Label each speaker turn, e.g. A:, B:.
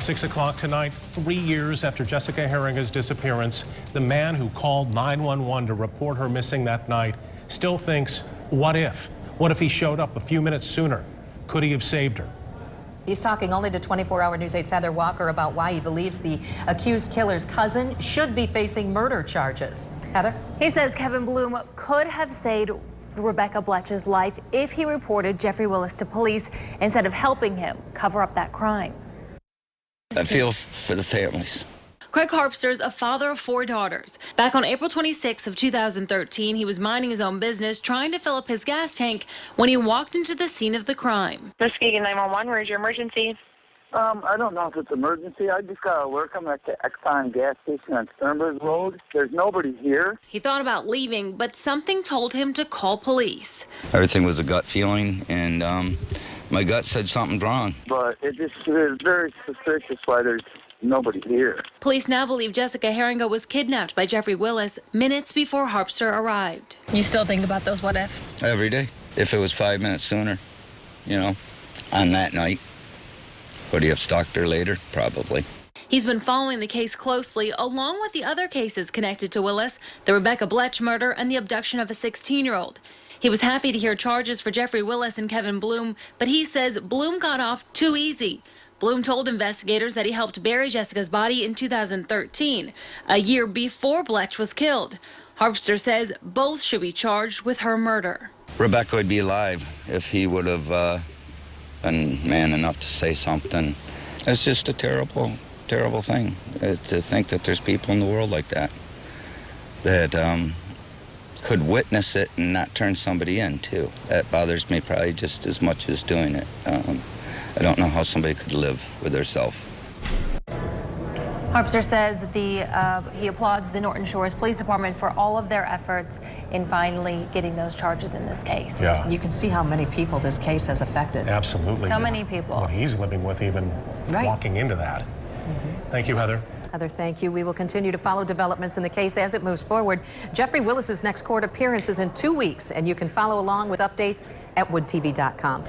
A: 6 o'clock tonight, 3 years after Jessica Herringer's disappearance, the man who called 911 to report her missing that night still thinks, what if? What if he showed up a few minutes sooner? Could he have saved her?
B: He's talking only to 24-hour News 8's Heather Walker about why he believes the accused killer's cousin should be facing murder charges. Heather?
C: He says Kevin Bluhm could have saved Rebecca Bletsch's life if he reported Jeffrey Willis to police instead of helping him cover up that crime.
D: I feel for the families.
E: Craig Harpster's a father of 4 daughters. Back on April 26th of 2013, he was minding his own business, trying to fill up his gas tank when he walked into the scene of the crime.
F: Muskegon 911, where's your emergency?
G: I don't know if it's emergency. I just got to work. I'm at the Exxon gas station on Sternberg Road. There's nobody here.
E: He thought about leaving, but something told him to call police.
D: Everything was a gut feeling, and my gut said something's wrong.
G: But it is very suspicious why there's nobody here.
E: Police now believe Jessica Herringer was kidnapped by Jeffrey Willis minutes before Harpster arrived.
C: You still think about those what ifs?
D: Every day. If it was 5 minutes sooner, you know, on that night. Would he have stalked her later? Probably.
E: He's been following the case closely, along with the other cases connected to Willis, the Rebecca Bletsch murder and the abduction of a 16-year-old. He was happy to hear charges for Jeffrey Willis and Kevin Bluhm, but he says Bluhm got off too easy. Bluhm told investigators that he helped bury Jessica's body in 2013, a year before Bletsch was killed. Harpster says both should be charged with her murder.
D: Rebecca would be alive if he would have been man enough to say something. It's just a terrible, terrible thing to think that there's people in the world like that could witness it and not turn somebody in, too. That bothers me probably just as much as doing it. I don't know how somebody could live with herself.
C: Harpster says he applauds the Norton Shores Police Department for all of their efforts in finally getting those charges in this case.
A: Yeah.
B: You can see how many people this case has affected.
A: Absolutely.
C: So many people.
A: What he's living with, even walking into that. Thank you, Heather.
B: Heather, thank you. We will continue to follow developments in the case as it moves forward. Jeffrey Willis's next court appearance is in 2 weeks, and you can follow along with updates at woodtv.com.